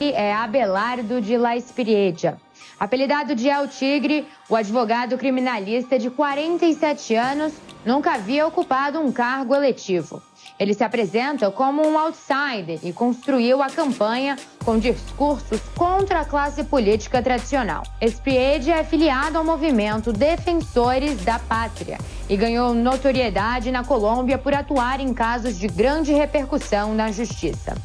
destaque é Abelardo de La Espriella. Apelidado de El Tigre, o advogado criminalista de 47 anos nunca havia ocupado um cargo eletivo. Ele se apresenta como um outsider e construiu a campanha com discursos contra a classe política tradicional. Espriella é filiado ao movimento Defensores da Pátria e ganhou notoriedade na Colômbia por atuar em casos de grande repercussão na justiça.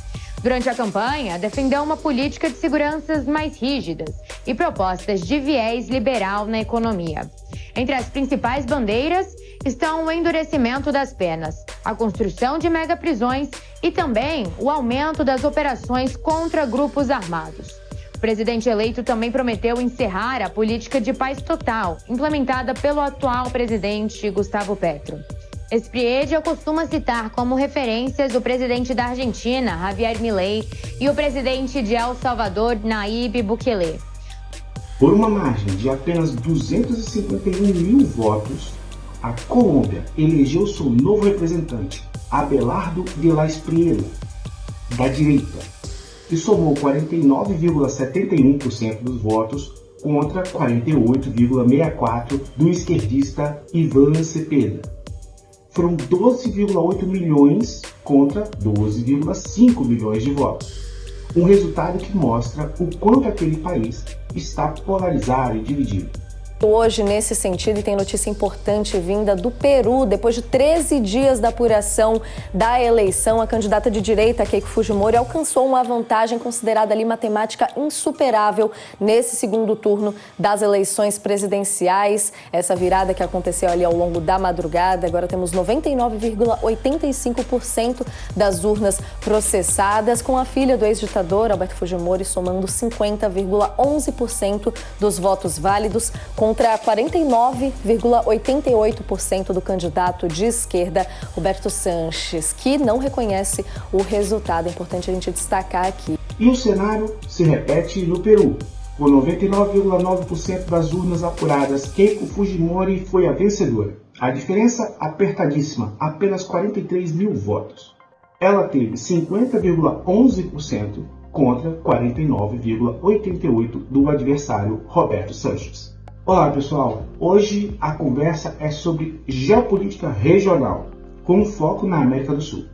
Durante a campanha, defendeu uma política de seguranças mais rígidas e propostas de viés liberal na economia. Entre as principais bandeiras estão o endurecimento das penas, a construção de megaprisões e também o aumento das operações contra grupos armados. O presidente eleito também prometeu encerrar a política de paz total, implementada pelo atual presidente Gustavo Petro. Espriella costuma citar como referências o presidente da Argentina, Javier Milei, e o presidente de El Salvador, Nayib Bukele. Por uma margem de apenas 251 mil votos, a Colômbia elegeu seu novo representante, Abelardo de La Espriella, da direita, que somou 49,71% dos votos contra 48,64% do esquerdista Iván Cepeda. Foram 12,8 milhões contra 12,5 milhões de votos. Um resultado que mostra o quanto aquele país está polarizado e dividido. Hoje, nesse sentido, tem notícia importante vinda do Peru. Depois de 13 dias da apuração da eleição, a candidata de direita, Keiko Fujimori, alcançou uma vantagem considerada ali matemática insuperável nesse segundo turno das eleições presidenciais. Essa virada que aconteceu ali ao longo da madrugada. Agora temos 99,85% das urnas processadas, com a filha do ex-ditador, Alberto Fujimori, somando 50,11% dos votos válidos, contra 49,88% do candidato de esquerda, Roberto Sanches, que não reconhece o resultado. É importante a gente destacar aqui. E o cenário se repete no Peru. Com 99,9% das urnas apuradas, Keiko Fujimori foi a vencedora. A diferença apertadíssima, apenas 43 mil votos. Ela teve 50,11% contra 49,88% do adversário Roberto Sanches. Olá pessoal, hoje a conversa é sobre geopolítica regional, com foco na América do Sul.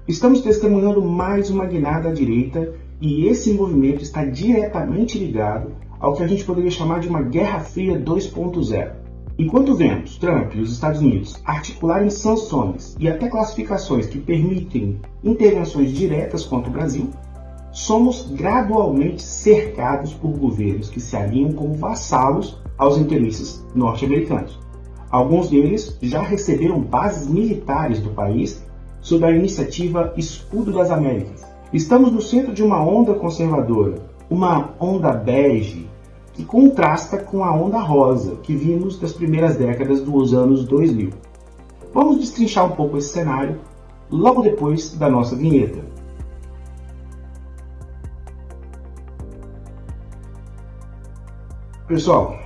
Estamos testemunhando mais uma guinada à direita e esse movimento está diretamente ligado ao que a gente poderia chamar de uma Guerra Fria 2.0. Enquanto vemos Trump e os Estados Unidos articularem sanções e até classificações que permitem intervenções diretas contra o Brasil, somos gradualmente cercados por governos que se alinham como vassalos aos interesses norte-americanos. Alguns deles já receberam bases militares do país sob a iniciativa Escudo das Américas. Estamos no centro de uma onda conservadora, uma onda bege, que contrasta com a onda rosa que vimos das primeiras décadas dos anos 2000. Vamos destrinchar um pouco esse cenário logo depois da nossa vinheta. Pessoal,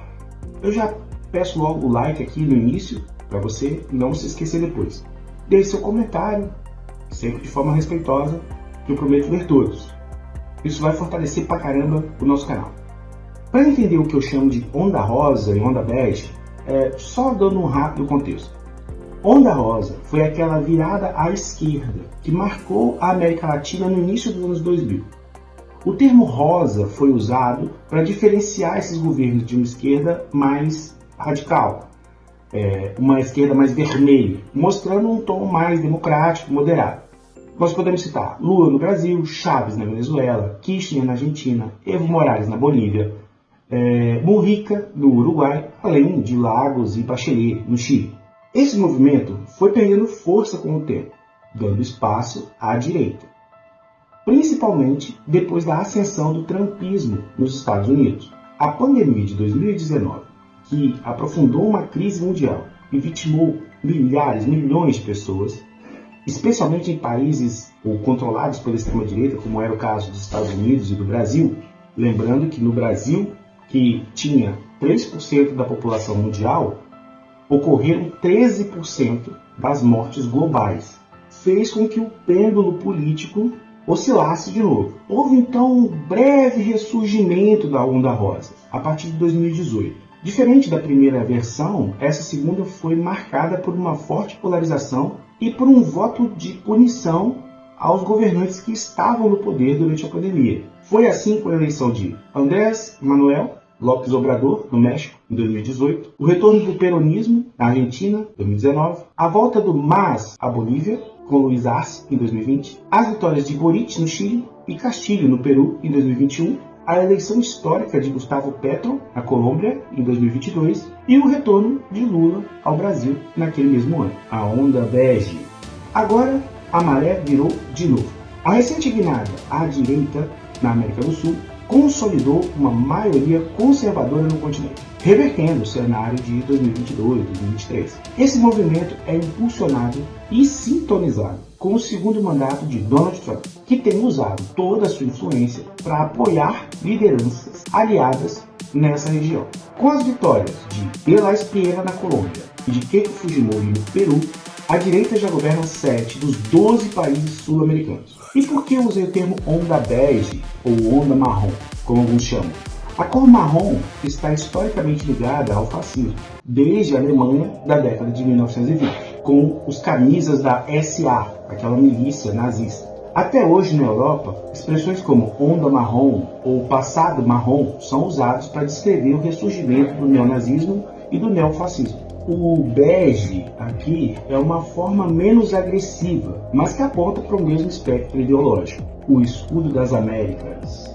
eu já peço logo o like aqui no início, para você não se esquecer depois. Deixe seu comentário, sempre de forma respeitosa, que eu prometo ler todos. Isso vai fortalecer pra caramba o nosso canal. Para entender o que eu chamo de onda rosa e onda bege, só dando um rápido contexto. Onda rosa foi aquela virada à esquerda que marcou a América Latina no início dos anos 2000. O termo rosa foi usado para diferenciar esses governos de uma esquerda mais radical, uma esquerda mais vermelha, mostrando um tom mais democrático, moderado. Nós podemos citar Lula no Brasil, Chávez na Venezuela, Kirchner na Argentina, Evo Morales na Bolívia, Mujica no Uruguai, além de Lagos e Bachelet no Chile. Esse movimento foi perdendo força com o tempo, dando espaço à direita, principalmente depois da ascensão do trumpismo nos Estados Unidos. A pandemia de 2019, que aprofundou uma crise mundial e vitimou milhões de pessoas, especialmente em países controlados pela extrema-direita, como era o caso dos Estados Unidos e do Brasil, lembrando que no Brasil, que tinha 3% da população mundial, ocorreram 13% das mortes globais. Fez com que o pêndulo político oscilasse de novo. Houve então um breve ressurgimento da onda rosa a partir de 2018. Diferente da primeira versão, essa segunda foi marcada por uma forte polarização e por um voto de punição aos governantes que estavam no poder durante a pandemia. Foi assim com a eleição de Andrés Manuel López Obrador, no México, em 2018, o retorno do peronismo na Argentina, em 2019, a volta do MAS à Bolívia, com Luiz Arce, em 2020, as vitórias de Boric no Chile e Castilho, no Peru, em 2021, a eleição histórica de Gustavo Petro, na Colômbia, em 2022, e o retorno de Lula ao Brasil naquele mesmo ano. A onda bege. Agora, a maré virou de novo. A recente guinada à direita, na América do Sul, consolidou uma maioria conservadora no continente, revertendo o cenário de 2022-2023. Esse movimento é impulsionado e sintonizado com o segundo mandato de Donald Trump, que tem usado toda a sua influência para apoiar lideranças aliadas nessa região. Com as vitórias de Bela Espriella na Colômbia e de Keiko Fujimori no Peru, a direita já governa 7 dos 12 países sul-americanos. E por que eu usei o termo onda bege ou onda marrom, como alguns chamam? A cor marrom está historicamente ligada ao fascismo, desde a Alemanha da década de 1920, com os camisas da SA, aquela milícia nazista. Até hoje na Europa, expressões como onda marrom ou passado marrom são usados para descrever o ressurgimento do neonazismo e do neofascismo. O bege aqui é uma forma menos agressiva, mas que aponta para o mesmo espectro ideológico, o escudo das Américas.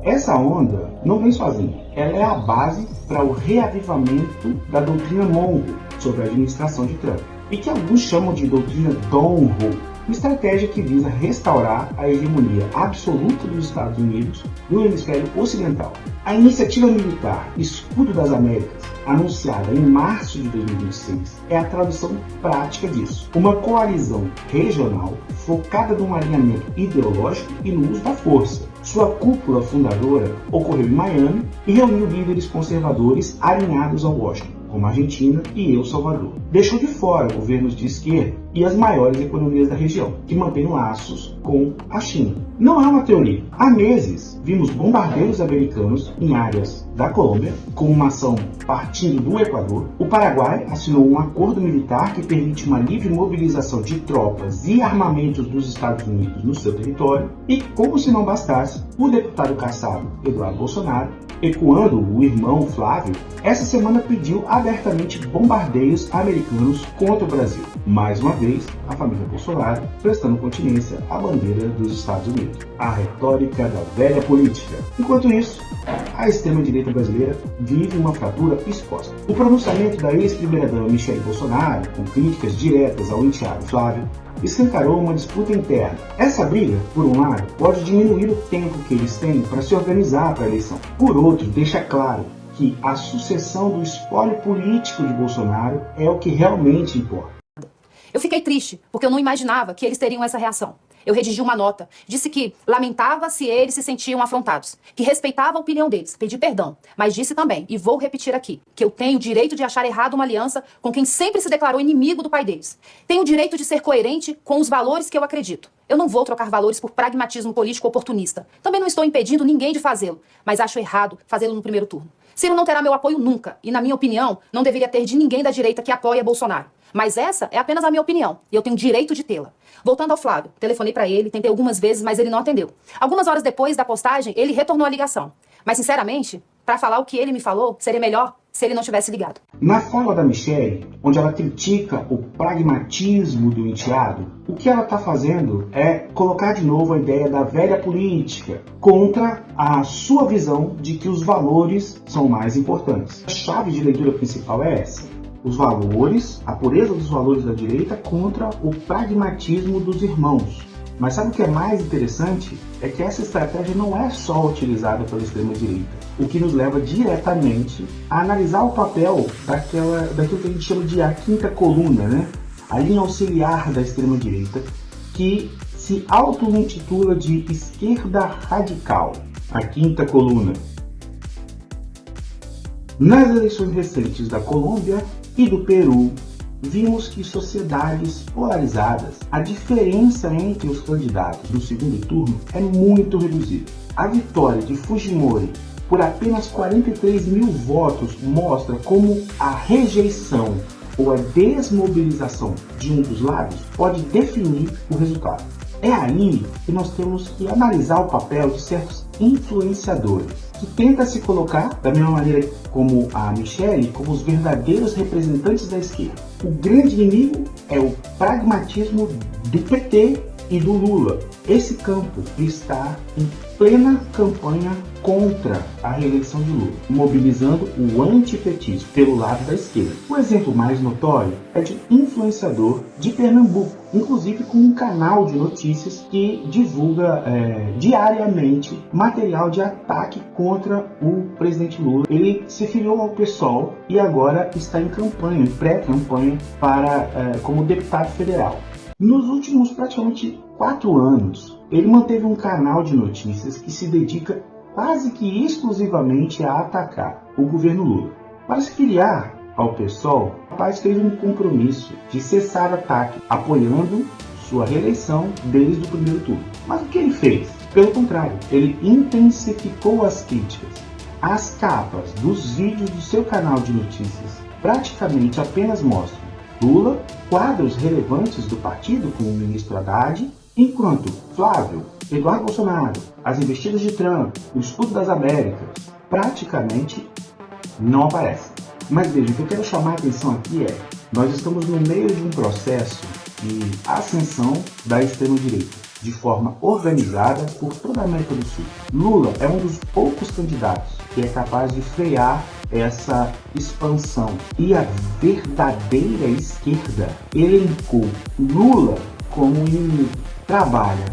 Essa onda não vem sozinha, ela é a base para o reavivamento da doutrina Monroe sobre a administração de Trump, e que alguns chamam de doutrina Donroe, uma estratégia que visa restaurar a hegemonia absoluta dos Estados Unidos no hemisfério ocidental. A iniciativa militar Escudo das Américas, anunciada em março de 2026, é a tradução prática disso. Uma coalizão regional focada num alinhamento ideológico e no uso da força. Sua cúpula fundadora ocorreu em Miami e reuniu líderes conservadores alinhados ao Washington, como a Argentina e El Salvador. Deixou de fora governos de esquerda e as maiores economias da região, que mantêm laços com a China. Não é uma teoria. Há meses, vimos bombardeiros americanos em áreas da Colômbia, com uma ação partindo do Equador. O Paraguai assinou um acordo militar que permite uma livre mobilização de tropas e armamentos dos Estados Unidos no seu território. E, como se não bastasse, o deputado caçado Eduardo Bolsonaro, ecoando o irmão Flávio, essa semana pediu abertamente bombardeios americanos contra o Brasil. Mais uma vez, a família Bolsonaro prestando continência à bandeira dos Estados Unidos. A retórica da velha política. Enquanto isso, a extrema-direita brasileira vive uma fratura exposta. O pronunciamento da ex-primeira-dama Michele Bolsonaro, com críticas diretas ao enteado Flávio, escancarou uma disputa interna. Essa briga, por um lado, pode diminuir o tempo que eles têm para se organizar para a eleição. Por outro, deixa claro que a sucessão do espólio político de Bolsonaro é o que realmente importa. Eu fiquei triste, porque eu não imaginava que eles teriam essa reação. Eu redigi uma nota, disse que lamentava se eles se sentiam afrontados, que respeitava a opinião deles, pedi perdão, mas disse também, e vou repetir aqui, que eu tenho o direito de achar errado uma aliança com quem sempre se declarou inimigo do pai deles. Tenho o direito de ser coerente com os valores que eu acredito. Eu não vou trocar valores por pragmatismo político oportunista. Também não estou impedindo ninguém de fazê-lo, mas acho errado fazê-lo no primeiro turno. Ciro não terá meu apoio nunca, e na minha opinião, não deveria ter de ninguém da direita que apoia Bolsonaro. Mas essa é apenas a minha opinião, e eu tenho direito de tê-la. Voltando ao Flávio, telefonei pra ele, tentei algumas vezes, mas ele não atendeu. Algumas horas depois da postagem, ele retornou a ligação. Mas, sinceramente, pra falar o que ele me falou, seria melhor se ele não tivesse ligado. Na fala da Michele, onde ela critica o pragmatismo do enteado, o que ela está fazendo é colocar de novo a ideia da velha política contra a sua visão de que os valores são mais importantes. A chave de leitura principal é essa. Os valores, a pureza dos valores da direita contra o pragmatismo dos irmãos. Mas sabe o que é mais interessante? É que essa estratégia não é só utilizada pela extrema-direita, o que nos leva diretamente a analisar o papel daquilo que a gente chama de a quinta coluna, né? A linha auxiliar da extrema-direita, que se auto-intitula de esquerda radical, a quinta coluna. Nas eleições recentes da Colômbia e do Peru, vimos que sociedades polarizadas, a diferença entre os candidatos do segundo turno é muito reduzida. A vitória de Fujimori por apenas 43 mil votos mostra como a rejeição ou a desmobilização de um dos lados pode definir o resultado. É aí que nós temos que analisar o papel de certos influenciadores, que tentam se colocar, da mesma maneira como a Michelle, como os verdadeiros representantes da esquerda. O grande inimigo é o pragmatismo do PT e do Lula. Esse campo está em plena campanha contra a reeleição de Lula, mobilizando o antipetismo pelo lado da esquerda. O exemplo mais notório é de um influenciador de Pernambuco, inclusive com um canal de notícias que divulga diariamente material de ataque contra o presidente Lula. Ele se filiou ao PSOL e agora está em campanha, em pré-campanha como deputado federal. Nos últimos praticamente 4 anos, ele manteve um canal de notícias que se dedica quase que exclusivamente a atacar o governo Lula. Para se filiar ao PSOL, o rapaz fez um compromisso de cessar ataque, apoiando sua reeleição desde o primeiro turno. Mas o que ele fez? Pelo contrário, ele intensificou as críticas. As capas dos vídeos do seu canal de notícias praticamente apenas mostram Lula, quadros relevantes do partido, como o ministro Haddad, enquanto Flávio, Eduardo Bolsonaro, as investidas de Trump, o escudo das Américas, praticamente não aparecem. Mas veja, o que eu quero chamar a atenção aqui é, nós estamos no meio de um processo de ascensão da extrema-direita, de forma organizada por toda a América do Sul. Lula é um dos poucos candidatos que é capaz de frear essa expansão. E a verdadeira esquerda elencou Lula como inimigo. Trabalha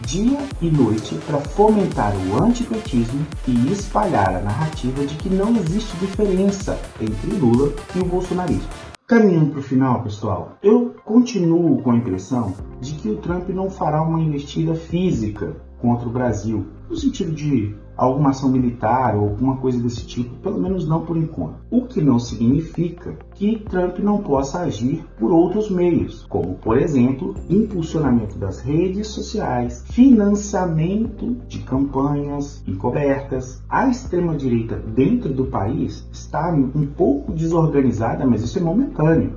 dia e noite para fomentar o antipetismo e espalhar a narrativa de que não existe diferença entre Lula e o bolsonarismo. Caminhando para o final, pessoal, eu continuo com a impressão de que o Trump não fará uma investida física contra o Brasil, no sentido de alguma ação militar ou alguma coisa desse tipo, pelo menos não por enquanto. O que não significa que Trump não possa agir por outros meios, como, por exemplo, impulsionamento das redes sociais, financiamento de campanhas encobertas. A extrema-direita dentro do país está um pouco desorganizada, mas isso é momentâneo.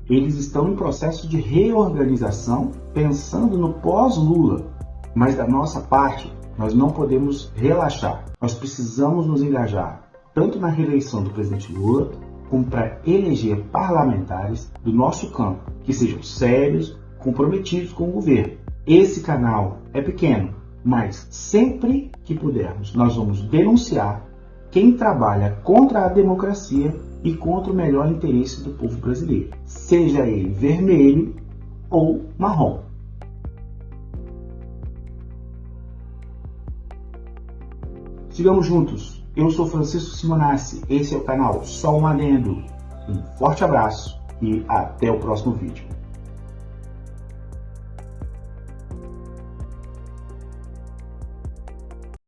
Eles estão em processo de reorganização, pensando no pós-Lula. Mas da nossa parte, nós não podemos relaxar. Nós precisamos nos engajar tanto na reeleição do presidente Lula, como para eleger parlamentares do nosso campo, que sejam sérios, comprometidos com o governo. Esse canal é pequeno, mas sempre que pudermos, nós vamos denunciar quem trabalha contra a democracia e contra o melhor interesse do povo brasileiro, seja ele vermelho ou marrom. Sigamos juntos. Eu sou Francisco Simonassi, esse é o canal Só um Adendo. Um forte abraço e até o próximo vídeo.